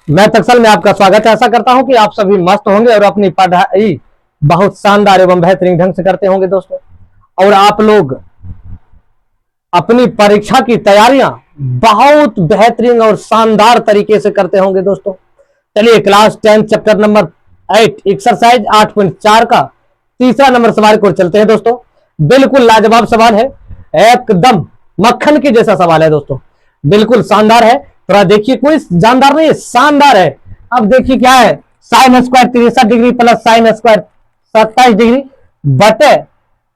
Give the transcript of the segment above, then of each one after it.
मैं तक्सल में आपका स्वागत है। आशा करता हूं कि आप सभी मस्त होंगे और अपनी पढ़ाई बहुत शानदार एवं बेहतरीन ढंग से करते होंगे दोस्तों। और आप लोग अपनी परीक्षा की तैयारियां बहुत बेहतरीन और शानदार तरीके से करते होंगे दोस्तों। चलिए क्लास 10 चैप्टर नंबर 8 एक्सरसाइज 8.4 का तीसरा नंबर सवाल को चलते हैं दोस्तों। बिल्कुल लाजवाब सवाल है, एकदम मक्खन के जैसा सवाल है दोस्तों, बिल्कुल शानदार है। थोड़ा देखिए, कोई जानदार नहीं है, शानदार है। अब देखिए क्या है, sine square 63 degree plus sine square 27 degree बटे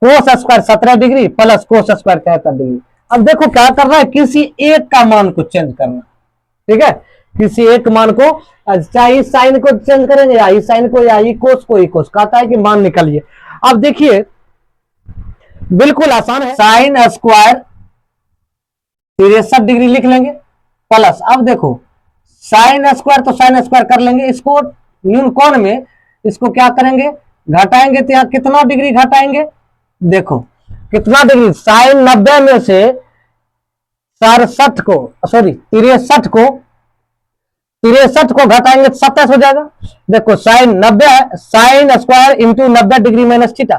cos square 17 degree plus cos square 73 degree. अब देखो क्या करना है, किसी एक का मान को चेंज करना, ठीक है। किसी एक मान को, चाहे इस साइन को चेंज करेंगे या इस साइन को या कोस को, कोस कहता है कि मान निकालिए। अब देखिए बिल्कुल आसान है, साइन स्क्वायर 63 डिग्री लिख लेंगे प्लस, अब देखो साइन स्क्वायर तो साइन स्क्वायर कर लेंगे, इसको न्यून कोण में इसको क्या करेंगे, घटाएंगे तो यहां कितना डिग्री घटाएंगे, देखो कितना डिग्री, साइन 90 में से 67 को सॉरी 63 को घटाएंगे तो 27 हो जाएगा। देखो साइन 90 है, sine square into 90 degree minus theta,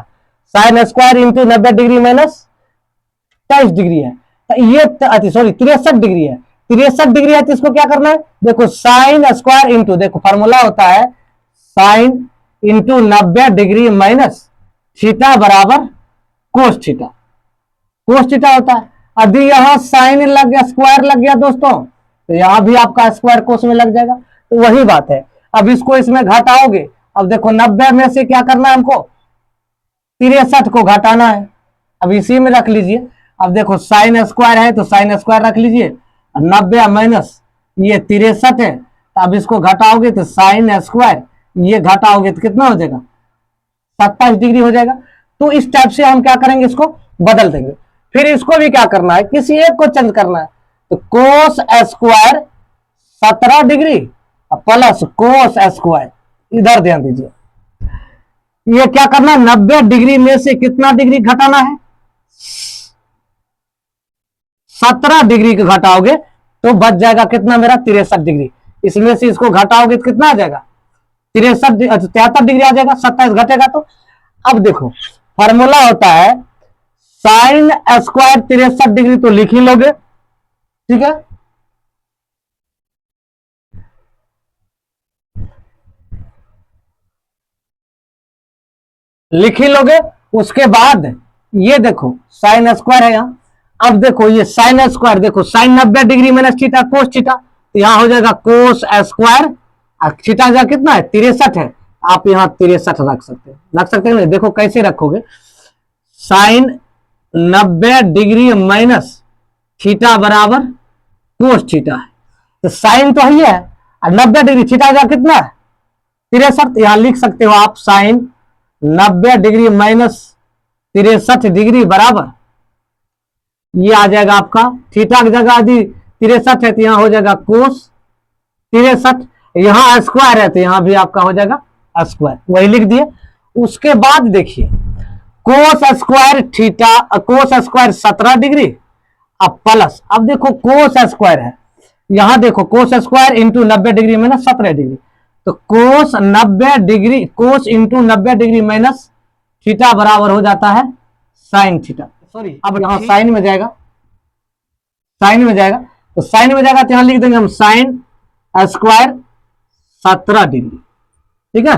sine square into 90 degree minus 23 degree है, तो ये सॉरी 63 डिग्री है, 63 डिग्री है तो इसको क्या करना है, देखो साइन स्क्वायर इंटू, देखो फॉर्मूला होता है sign into 90 degree minus theta बराबर कोस थीटा, कोस थीटा होता है। यदि यहां साइन लग गया, स्क्वायर लग गया दोस्तों, तो यहां भी आपका स्क्वायर कोस में लग जाएगा, तो वही बात है। अब इसको इसमें घटाओगे, अब देखो 90 में से क्या करना है हमको, 63 को घटाना है, अब इसी में रख लीजिए। अब देखो साइन स्क्वायर है तो साइन स्क्वायर रख लीजिए, 90 माइनस ये 63 है, अब इसको घटाओगे तो साइन स्क्वायर, ये घटाओगे तो कितना हो जाएगा, 27 डिग्री हो जाएगा। तो इस टाइप से हम क्या करेंगे, इसको बदल देंगे। फिर इसको भी क्या करना है, किसी एक को चेंज करना है, तो कोस square 17 degree plus cos square, इधर ध्यान दीजिए, ये क्या करना है, 90 डिग्री में से कितना डिग्री घटाना है, 17 डिग्री को घटाओगे तो बच जाएगा कितना मेरा 63 डिग्री, इसमें से इसको घटाओगे तो कितना आ जाएगा 73 डिग्री आ जाएगा, 27 घटेगा तो। अब देखो फॉर्मूला होता है साइन स्क्वायर 63 डिग्री तो लिख ही लोगे, ठीक है, लिख ही लोगे। उसके बाद ये देखो साइन स्क्वायर है यहां, अब देखो ये साइन स्क्वायर, देखो sine 90 degree minus theta cos theta, तो यहां हो जाएगा कोस स्क्वायर, थीटा जा कितना है 63 है, आप यहां 63 रख सकते हैं, नहीं, देखो कैसे रखोगे, साइन 90 डिग्री माइनस थीटा बराबर कोस थीटा है, तो साइन तो ही है, 90 डिग्री थीटा जा कितना है 63, यहां लिख सकते हो आप साइन 90 डिग्री माइनस 63 डिग्री बराबर, ये आ जाएगा आपका थीटा की जगह यदि 63 है तो यहां हो जाएगा कोस 63, यहां स्क्वायर है तो यहां भी आपका हो जाएगा स्क्वायर, वही लिख दिए। उसके बाद देखिए कोस स्क्वायर थीटा, कोस स्क्वायर 17 डिग्री अब प्लस, अब देखो कोस स्क्वायर है, यहां देखो cos square into 90 degree minus 17 degree, तो कोस 90 डिग्री, कोस इंटू 90 डिग्री माइनस थीटा बराबर हो जाता है साइन थीटा, सॉरी अब यहां साइन में जाएगा, साइन में जाएगा तो साइन में जाएगा तो यहां लिख देंगे हम साइन स्क्वायर 17 डिग्री, ठीक है,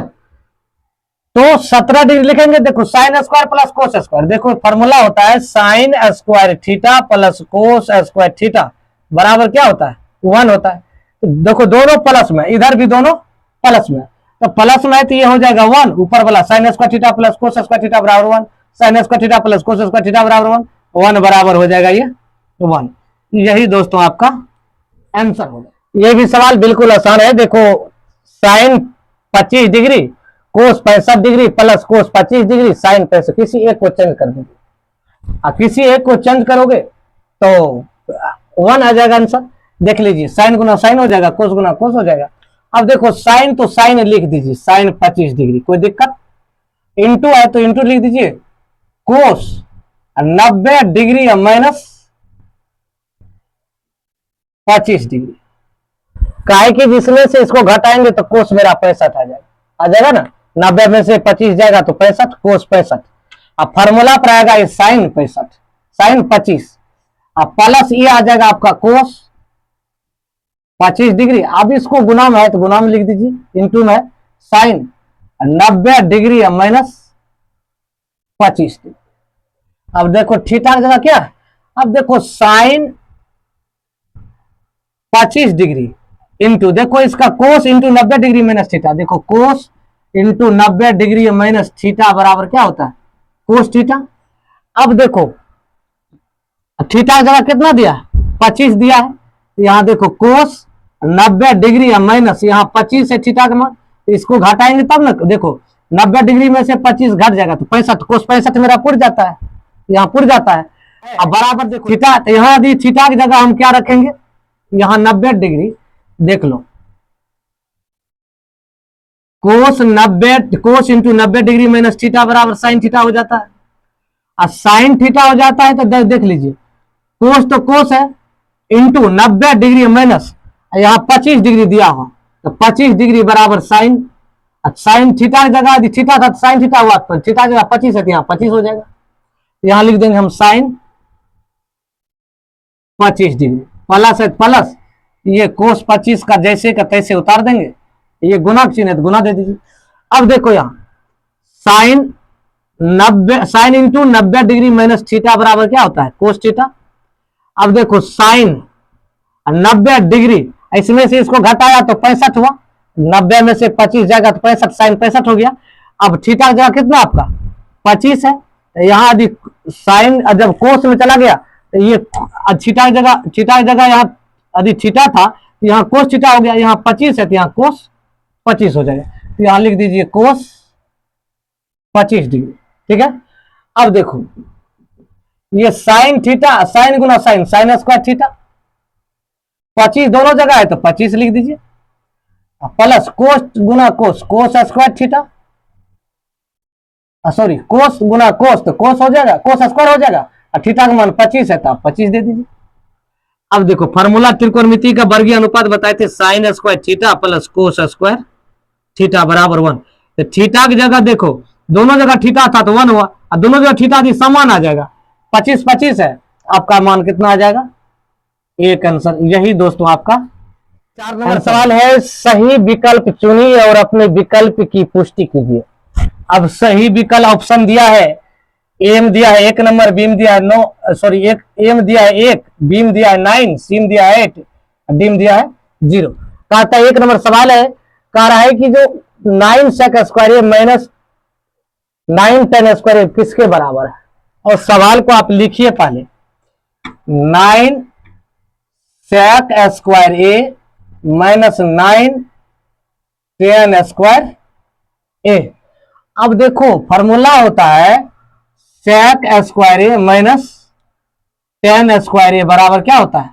तो 17 डिग्री लिखेंगे। देखो sine square plus cos square, देखो फॉर्मूला होता है sine square theta plus cos square theta बराबर क्या होता है 1 होता है। देखो दोनों प्लस में, इधर भी दोनों प्लस में, तो प्लस में तो ये हो जाएगा 1, ऊपर वाला sign square theta plus cos square theta बराबर 1, sign square theta plus cos square theta बराबर 1 बराबर हो जाएगा ये 1। यही दोस्तों आपका आंसर होगा। ये भी सवाल बिल्कुल आसान है, देखो sine 25 degree cos 65 degree plus cos 25 degree sine 65, किसी एक को चेंज कर दीजिए, किसी एक को चेंज करोगे तो 1 आ जाएगा आंसर। देख लीजिए साइन गुना साइन हो जाएगा, कोस गुना कोस हो जाएगा। अब देखो साइन तो साइन लिख दीजिए, साइन 25 डिग्री, कोई दिक्कत, इंटू है तो इंटू लिख दीजिए, कोस 90 डिग्री माइनस 25 डिग्री, काहे कि जिसमें से इसको घटाएंगे तो कोस मेरा 65 आ जाएगा ना, 90 में से 25 जाएगा तो 65, कोस 65। अब फॉर्मूला पर आएगा ये साइन 65, साइन 25, अब प्लस ये आ जाएगा आपका कोस 25 डिग्री। अब इसको गुना में है तो गुना में लिख दीजिए, इंटू में साइन 90 डिग्री माइनस 25 डिग्री। अब देखो थीटा की जगह क्या है, अब देखो साइन 25 डिग्री इंटू, देखो इसका कोस इंटू 90 डिग्री माइनस थीटा, देखो कोस इंटू 90 डिग्री माइनस थीटा बराबर क्या होता है, कोस थीटा। अब देखो थीटा की जगह कितना दिया है, 25 दिया है, तो यहां देखो कोस 90 डिग्री माइनस यहाँ 25 है थीटा का मान, तो इसको घटाएंगे तब ना, देखो 90 डिग्री में से 25 घट जाएगा तो 65, कोस 65 मेरा पुर जाता है, यहाँ पुर जाता है। अब बराबर देखो थीटा, तो यहाँ यदि थीटा की जगह हम क्या रखेंगे, यहाँ 90 डिग्री, देख लो कोस इंटू 90 डिग्री माइनस थीटा बराबर साइन थीटा हो जाता है। और साइन थीटा हो जाता है तो देख लीजिए, कोस तो कोस है इंटू 90 डिग्री माइनस यहाँ 25 डिग्री दिया हो तो 25 डिग्री बराबर साइन, साइन थीटा की जगह यदि थीटा था तो साइन थीटा हुआ, तो थीटा की जगह 25 है तो यहाँ 25 हो जाएगा, यहां लिख देंगे हम साइन 25 डिग्री प्लस है प्लस, ये कोस 25 का जैसे का तैसे उतार देंगे, ये गुना चिन्ह है तो गुना दे दीजिए। अब देखो यहां sine 90, sine into 90 degree minus theta बराबर क्या होता है, कोस थीटा। अब देखो साइन 90 डिग्री, इसमें से इसको घटाया तो 65 हुआ, 90 में से 25 जाएगा तो 65, साइन 65 हो गया। अब थीटा की जगह कितना आपका 25 है, तो यहाँ यदि साइन जब कोस में चला गया तो ये थीटा की जगह यहाँ यदि थीटा था तो यहाँ कोस थीटा हो गया, यहाँ 25 है तो यहाँ कोस 25 हो जाएगा, तो यहाँ लिख दीजिए कोस 25 डिग्री, ठीक है। अब देखो ये साइन थीटा, साइन गुना साइन, साइन स्क्वायर थीटा, 25 दोनों जगह है तो 25 लिख दीजिए, प्लस कोस गुना कोस, कोस स्क्वायर थीटा, सॉरी कोस गुना कोस तो कोस हो जाएगा, कोस स्क्वायर हो जाएगा, और थीटा का मान 25 है तो आप 25 दे दीजिए। अब देखो फॉर्मूला त्रिकोणमिति का वर्गीय अनुपात बताए थे, sign square theta plus cos square theta बराबर 1। तो थीटा की जगह देखो दोनों जगह थीटा था तो 1 हुआ, और दोनों जगह थीटा थी समान आ जाएगा, 25 25 है, आपका मान कितना आ जाएगा, एक आंसर। यही दोस्तों आपका 4 नंबर सवाल है, सही विकल्प चुनिए और अपने विकल्प की पुष्टि कीजिए। अब सही विकल्प ऑप्शन दिया है, एम दिया है 1 नंबर, बीम दिया है 9, सॉरी एक एम दिया है 1, बीम दिया है 9, सीम दिया है 8, डीम दिया है 0। कहता है 1 नंबर सवाल है, कह रहा है कि जो 9 सेक स्क्वायर माइनस 9 10 स्क्वायर किसके बराबर है, और सवाल को आप लिखिए पहले, 9 सेक स्क्वायर ए माइनस 9 10 स्क्वायर ए। अब देखो फॉर्मूला होता है sec square A minus 10 square ए बराबर क्या होता है,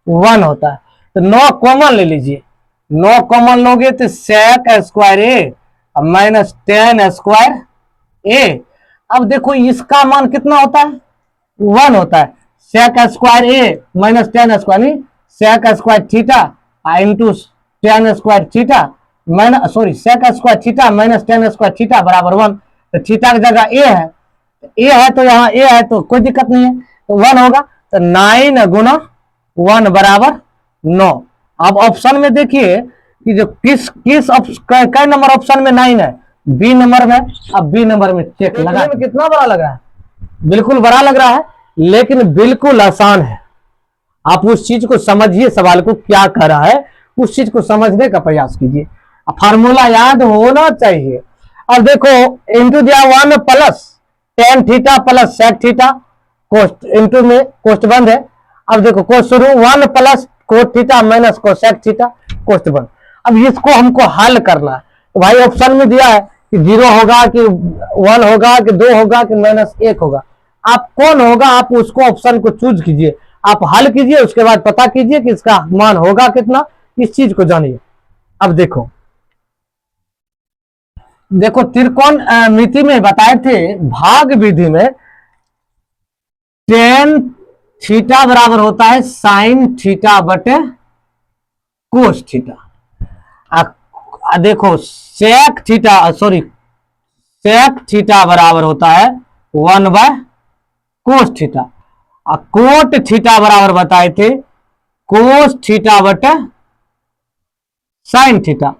1 होता है। तो 9 कॉमन ले लीजिए, 9 कॉमन लोगे तो सेक स्क्वायर ए माइनस 10 स्क्वायर ए। अब देखो इसका मान कितना होता है, 1 होता है, sec square A minus 10 square, नहीं sec square theta into 10 square theta minus, sorry sec square theta minus 10 square theta बराबर 1। तो थीटा की जगह ए है, ए है तो यहाँ ए है तो कोई दिक्कत नहीं है, तो 1 होगा, तो 9 गुना 1 बराबर 9। अब ऑप्शन में देखिए कि जो किस कई नंबर ऑप्शन में 9 है, बी नंबर में। अब बी नंबर में चेक लगा में कितना बड़ा लग रहा है, बिल्कुल बड़ा लग रहा है, लेकिन बिल्कुल आसान है। आप उस चीज को समझिए, सवाल को क्या कह रहा है उस चीज को समझने का प्रयास कीजिए, फार्मूला याद होना चाहिए। अब देखो इंटू दिया 1 plus tan theta plus sec theta, कोस्ट इंटू में कोस्ट बंद है। अब देखो कोस्ट शुरू 1 plus cot theta minus cosec theta, कोस्ट बंद। अब इसको हमको हल करना है, तो भाई ऑप्शन में दिया है कि 0 होगा कि 1 होगा कि 2 होगा कि माइनस 1 होगा, आप कौन होगा आप उसको ऑप्शन को चूज कीजिए, आप हल कीजिए, उसके बाद पता कीजिए कि इसका मान होगा कितना, इस चीज को जानिए। अब देखो त्रिकोण मिति में बताए थे भाग विधि में टेन थीटा बराबर होता है साइन थीटा बटे कोस थीटा। देखो sec theta, sorry sec theta बराबर होता है 1/कोस थीटा। कोट थीटा बराबर बताए थे कोस थीटा बटे साइन थीटा।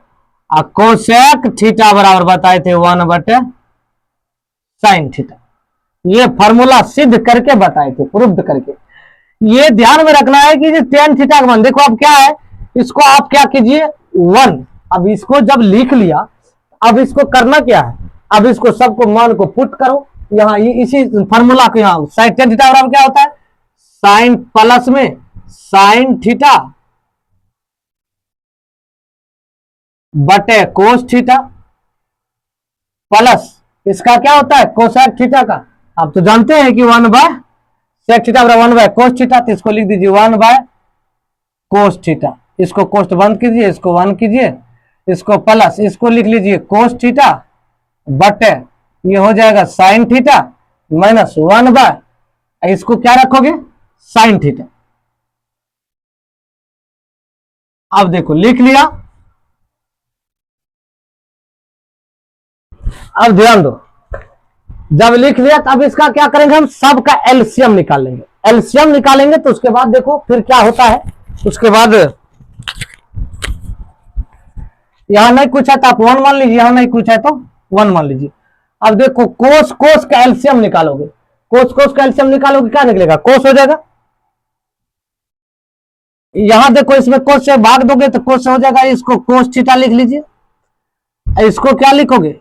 कोसेक थीटा बराबर बताए थे 1/साइन थीटा। ये फॉर्मूला सिद्ध करके बताए थे, प्रूव्ड करके। ये ध्यान में रखना है कि टेन थीटा का मान देखो अब क्या है, इसको आप क्या कीजिए 1। अब इसको जब लिख लिया, अब इसको करना क्या है, अब इसको सबको मान को पुट करो यहाँ इसी फॉर्मूला को यहाँ साइन टेन थीटा बराबर क्या होता है, साइन प्लस में साइन थीटा बटे कोस थीटा प्लस इसका क्या होता है कोसेक थीटा का। आप तो जानते हैं कि 1/सेक थीटा बराबर 1/कोस थीटा, तो इसको लिख दीजिए 1/कोस थीटा। इसको कोष्ट बंद कीजिए, इसको 1 कीजिए, इसको प्लस इसको लिख लीजिए कोस थीटा बटे ये हो जाएगा साइन थीटा माइनस 1/, इसको क्या रखोगे साइन थीटा। अब देखो लिख लिया। अब ध्यान दो, जब लिख लिया तब इसका क्या करेंगे, हम सबका एलसीएम निकालेंगे। एलसीएम निकालेंगे तो उसके बाद देखो फिर क्या होता है। उसके बाद यहां नहीं कुछ है तो आप 1 मान लीजिए, यहां नहीं कुछ है तो 1 मान लीजिए। अब देखो कोस कोस का एलसीएम निकालोगे, कोस कोस का एलसीएम निकालोगे क्या निकलेगा, कोस हो जाएगा। यहां देखो इसमें कोस से भाग दोगे तो कोस हो जाएगा, इसको कोस थीटा लिख लीजिए। इसको क्या लिखोगे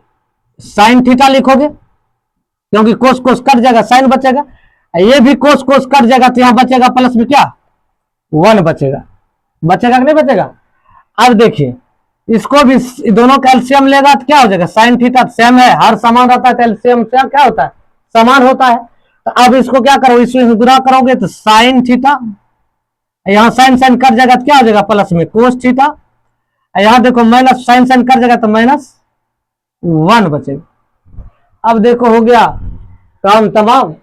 साइन थीटा लिखोगे, क्योंकि कोस कोस कट जाएगा साइन बचेगा। ये भी कोस कोस कट जाएगा तो यहां बचेगा प्लस में क्या 1 बचेगा, बचेगा कि नहीं बचेगा। अब देखिए इसको भी दोनों का एलसीएम लेगा तो क्या हो जाएगा, साइन थीटा सेम है, हर समान रहता है तो एलसीएम से क्या होता है समान होता है। तो अब इसको क्या करो, इसको गुणा करोगे तो साइन थीटा, यहां साइन साइन कट जाएगा तो क्या हो जाएगा प्लस में कोस थीटा। यहां देखो माइनस साइन साइन कट जाएगा तो -1 बचेगा। अब देखो हो गया काम तमाम।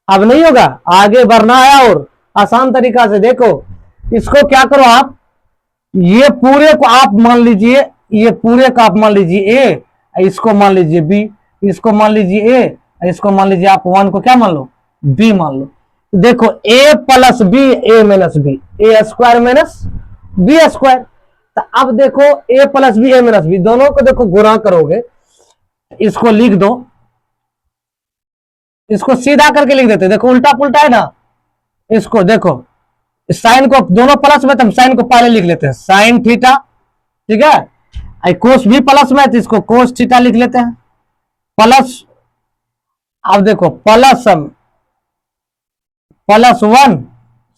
अब नहीं होगा, आगे बढ़ना है और आसान तरीका से। देखो इसको क्या करो आप, ये पूरे को आप मान लीजिए, ये पूरे का आप मान लीजिए ए, इसको मान लीजिए बी, इसको मान लीजिए ए, इसको मान लीजिए आप 1 को क्या मान लो बी मान लो। देखो a plus B A minus B, A square minus B square. तो अब देखो a plus B A minus B दोनों को देखो गुणा करोगे, इसको लिख दो, इसको सीधा करके लिख देते, देखो उल्टा पुल्टा है ना। इसको देखो साइन को दोनों प्लस में तो हम साइन को पहले लिख लेते हैं साइन थीटा, ठीक है। कोस भी प्लस में तो इसको कोस थीटा लिख लेते हैं प्लस। अब देखो प्लस हम +1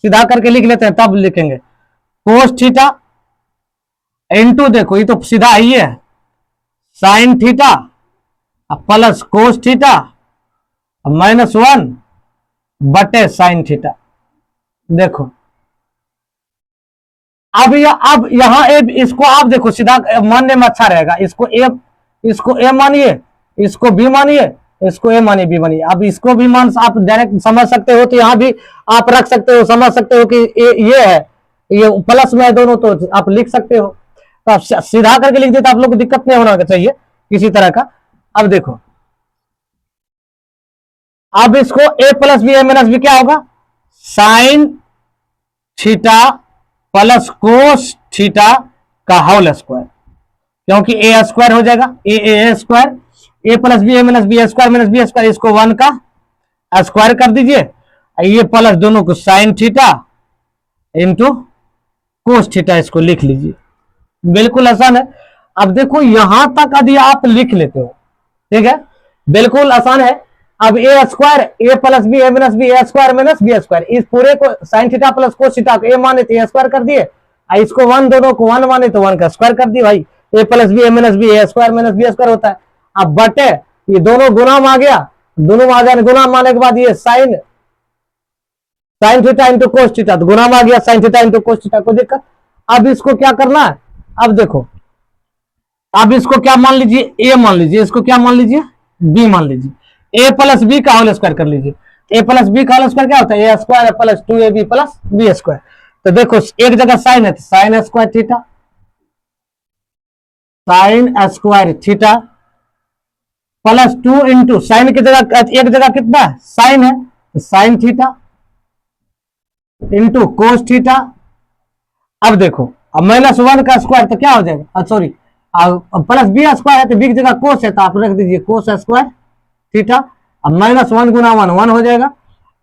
सीधा करके लिख लेते हैं, तब लिखेंगे कोस थीटा इंटू, देखो ये तो सीधा ही है sign theta plus cos theta -1 बटे साइन थीटा। देखो अब यहां ए, इसको आप देखो सीधा मानने में अच्छा रहेगा, इसको ए मानिए, इसको बी मानिए, इसको ए मानिए बी मानिए। अब इसको भी मान आप डायरेक्ट समझ सकते हो, तो यहां भी आप रख सकते हो, समझ सकते हो कि ये है, ये प्लस में है दोनों, तो आप लिख सकते हो। तो आप सीधा करके लिख देते, आप लोग को दिक्कत नहीं होना चाहिए किसी तरह का। अब देखो अब इसको ए plus B A minus B क्या होगा, sign theta plus cos theta का होल स्क्वायर, क्योंकि ए स्क्वायर हो जाएगा, ए square, A plus B A minus B square, इसको 1 का स्क्वायर कर दीजिए, ये प्लस दोनों को sine theta into cos theta, इसको लिख लीजिए। बिल्कुल आसान है। अब देखो यहां तक यदि आप लिख लेते हो, ठीक है, बिल्कुल आसान है। अब A square A plus B A minus B square minus B square, इस पूरे को sine theta plus cos theta को ए माने तो ए स्क्वायर कर दिए, इसको 1 दोनों को 1 माने तो 1 का स्क्वायर कर दिए भाई। A plus B A minus B square minus B square होता है। अब बटे ये दोनों गुना में आ गया, दोनों में आ जाने, गुना माने के बाद ये sign theta into cos theta, तो गुना में आ गया sign theta into cos theta, कोई दिक्कत। अब इसको क्या करना है, अब देखो अब इसको क्या मान लीजिए ए मान लीजिए, इसको क्या मान लीजिए बी मान लीजिए, ए प्लस बी का होल स्क्वायर कर लीजिए। ए प्लस बी का होल स्क्वायर क्या होता है, A square plus 2ab plus B square. तो देखो एक जगह साइन है तो sine square theta, sine square theta plus 2 into sine की जगह एक जगह कितना साइन है तो sine theta into cos theta. अब देखो अब -1 का स्क्वायर तो क्या हो जाएगा, सॉरी प्लस बी स्क्वायर है तो बी की जगह कोस है तो आप रख दीजिए कोस स्क्वायर थीटा। अब -1 गुना 1 1 हो जाएगा।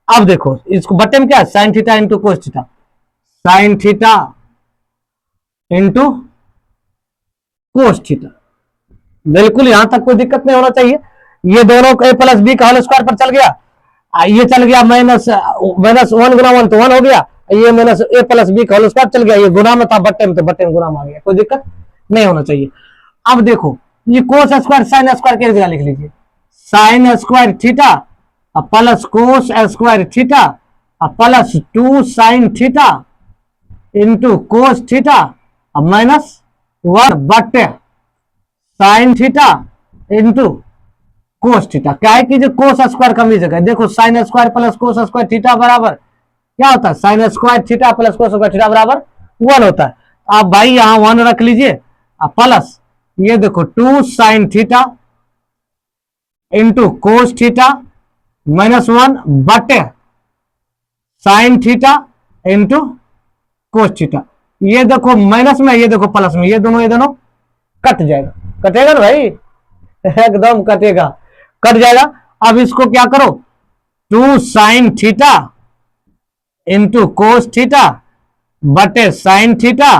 अब देखो इसको बटे में क्या है sign theta into cos theta, sign theta into cos theta. बिल्कुल यहां तक कोई दिक्कत नहीं होना चाहिए। ये दोनों a प्लस बी का होल स्क्वायर पर चल गया, ये चल गया -1 गुना 1 तो 1 हो गया, ये माइनस a प्लस बी का होल स्क्वायर चल गया, ये गुना में था बट्टे में तो बट्टे में गुना में आ गया, कोई दिक्कत नहीं होना चाहिए। अब देखो ये कोस स्क्वायर साइन स्क्वायर की जगह लिख लीजिए, sign square theta plus cos square theta plus 2 sine theta into cos theta -1 बट्टे sign theta into cos theta. क्या है कि जो कोस स्क्वायर कम जगह है, देखो sine square plus cos square theta बराबर क्या होता है, sine square theta plus cos square theta बराबर 1 होता है। आप भाई यहां 1 रख लीजिए प्लस ये देखो 2 sine theta into cos theta -1 बटे sine theta into cos theta. ये देखो माइनस में ये देखो प्लस में, ये दोनों कट जाएगा, कटेगा ना भाई एकदम कटेगा, कट जाएगा। अब इसको क्या करो 2 sine theta into cos theta बटे sine theta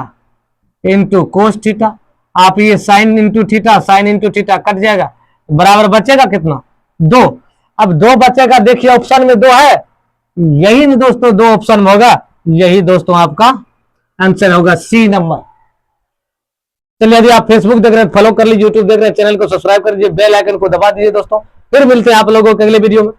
into cos theta. आप ये साइन इंटू थीटा कट जाएगा, बराबर बचेगा कितना 2। अब 2 बचेगा, देखिए ऑप्शन में 2 है, यही ना दोस्तों 2 ऑप्शन में होगा, यही दोस्तों आपका आंसर होगा सी नंबर। चलिए यदि आप फेसबुक देख रहे हैं फॉलो कर लीजिए, यूट्यूब देख रहे हैं चैनल को सब्सक्राइब कर लीजिए, बेल आइकन को दबा दीजिए दोस्तों। फिर मिलते हैं आप लोगों के अगले वीडियो में।